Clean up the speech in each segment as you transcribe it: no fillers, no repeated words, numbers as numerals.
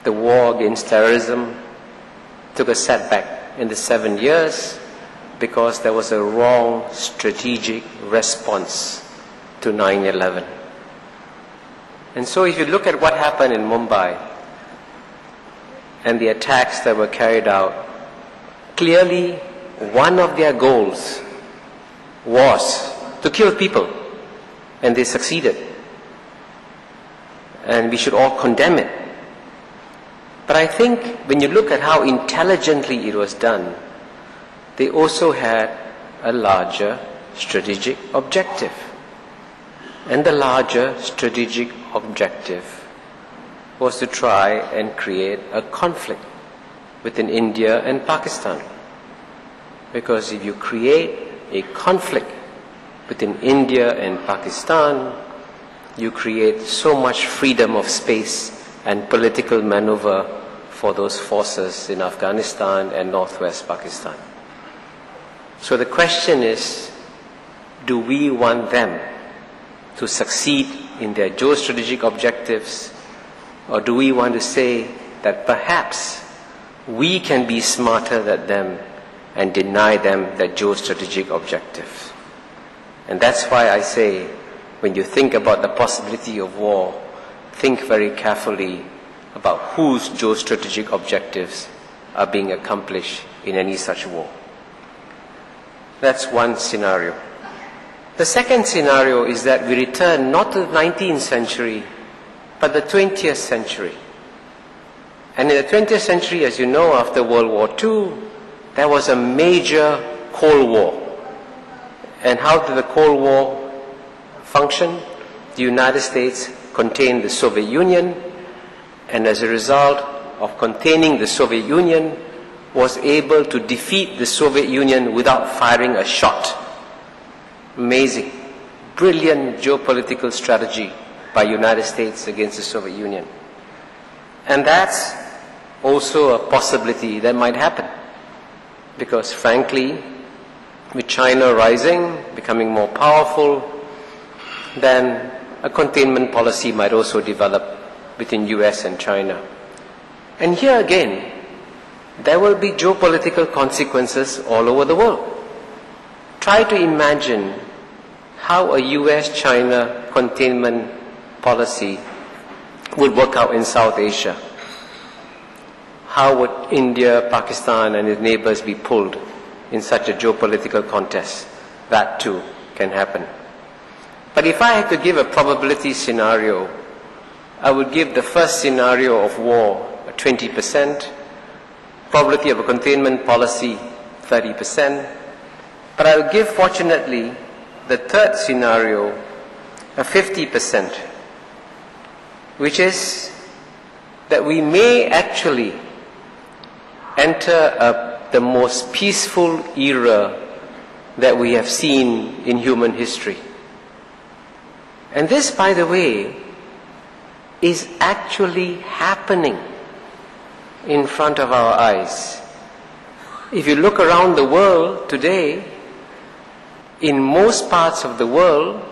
the war against terrorism took a setback in the 7 years because there was a wrong strategic response to 9/11. And so if you look at what happened in Mumbai and the attacks that were carried out, clearly one of their goals was to kill people, and they succeeded. And we should all condemn it. But I think when you look at how intelligently it was done, they also had a larger strategic objective. And the larger strategic objective was to try and create a conflict within India and Pakistan. Because if you create a conflict within India and Pakistan, you create so much freedom of space and political maneuver for those forces in Afghanistan and northwest Pakistan. So the question is, do we want them to succeed in their geostrategic objectives, or do we want to say that perhaps we can be smarter than them and deny them their geostrategic objectives? And that's why I say, when you think about the possibility of war, think very carefully about whose geostrategic objectives are being accomplished in any such war. That's one scenario. The second scenario is that we return not to the 19th century, but the 20th century. And in the 20th century, as you know, after World War II, there was a major Cold War. And how did the Cold War function? The United States contained the Soviet Union, and as a result of containing the Soviet Union, was able to defeat the Soviet Union without firing a shot. Amazing, brilliant geopolitical strategy by United States against the Soviet Union. And that's also a possibility that might happen. Because frankly, with China rising, becoming more powerful, then a containment policy might also develop between US and China. And here again, there will be geopolitical consequences all over the world. Try to imagine how a US-China containment policy would work out in South Asia. How would India, Pakistan and its neighbors be pulled in such a geopolitical contest? That too can happen. But if I had to give a probability scenario, I would give the first scenario of war a 20%, probability of a containment policy 30%, but I would give, fortunately, the third scenario a 50%, which is that we may actually enter the most peaceful era that we have seen in human history. And this, by the way, is actually happening in front of our eyes. If you look around the world today, in most parts of the world,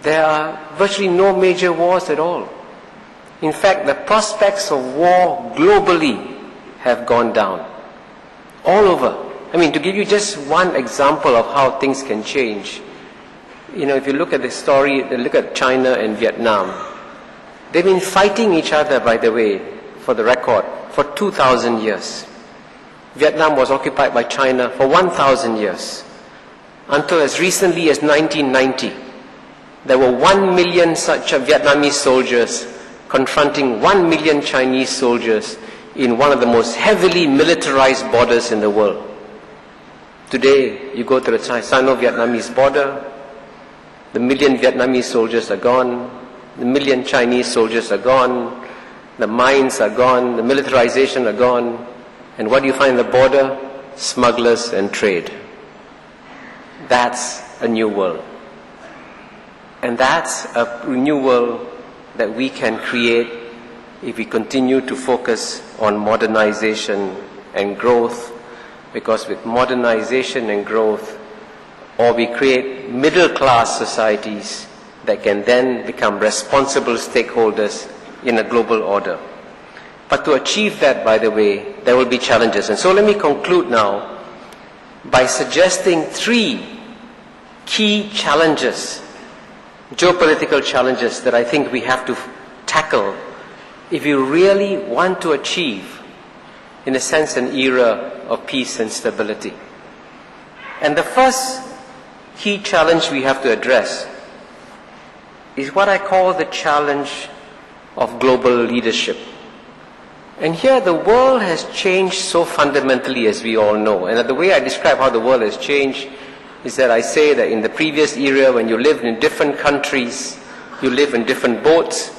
there are virtually no major wars at all. In fact, the prospects of war globally have gone down. All over. I mean, to give you just one example of how things can change, you know, if you look at the story, look at China and Vietnam. They've been fighting each other, by the way, for the record, for 2,000 years. Vietnam was occupied by China for 1,000 years. Until as recently as 1990, there were 1 million such Vietnamese soldiers confronting 1 million Chinese soldiers in one of the most heavily militarized borders in the world. Today, you go to the Sino-Vietnamese border, the million Vietnamese soldiers are gone, the million Chinese soldiers are gone, the mines are gone, the militarization are gone, and what do you find at the border? Smugglers and trade. That's a new world. And that's a new world that we can create if we continue to focus on modernization and growth, because with modernization and growth, or we create middle-class societies that can then become responsible stakeholders in a global order. But to achieve that, by the way, there will be challenges. And so let me conclude now by suggesting 3 key challenges, geopolitical challenges that I think we have to tackle if you really want to achieve, in a sense, an era of peace and stability. And the first key challenge we have to address is what I call the challenge of global leadership. And here the world has changed so fundamentally, as we all know. And the way I describe how the world has changed is that I say that in the previous era, when you lived in different countries, you live in different boats.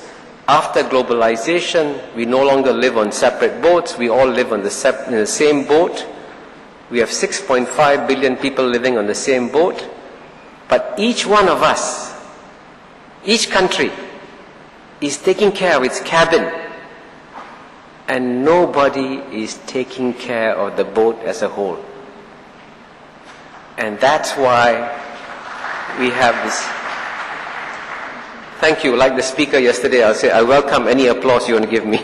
After globalization, we no longer live on separate boats. We all live on in the same boat. We have 6.5 billion people living on the same boat. But each one of us, each country, is taking care of its cabin. And nobody is taking care of the boat as a whole. And that's why we have this. Thank you. Like the speaker yesterday, I'll say, I welcome any applause you want to give me.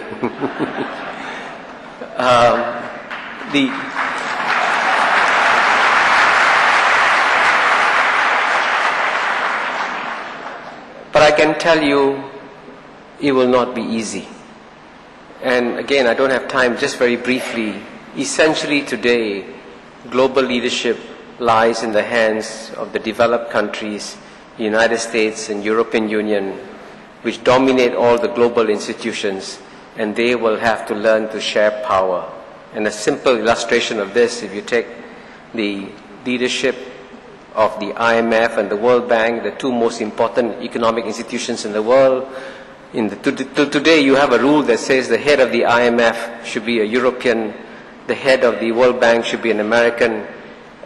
But I can tell you, it will not be easy. And again, I don't have time, just very briefly. Essentially today, global leadership lies in the hands of the developed countries, the United States and European Union, which dominate all the global institutions, and they will have to learn to share power. And a simple illustration of this, if you take the leadership of the IMF and the World Bank, the 2 most important economic institutions in the world, today you have a rule that says the head of the IMF should be a European, the head of the World Bank should be an American,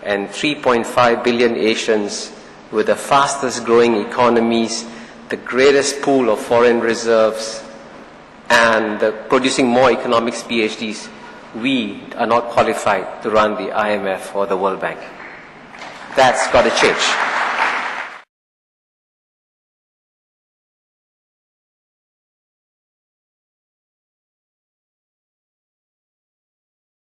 and 3.5 billion Asians with the fastest growing economies, the greatest pool of foreign reserves, and producing more economics PhDs, we are not qualified to run the IMF or the World Bank. That's got to change.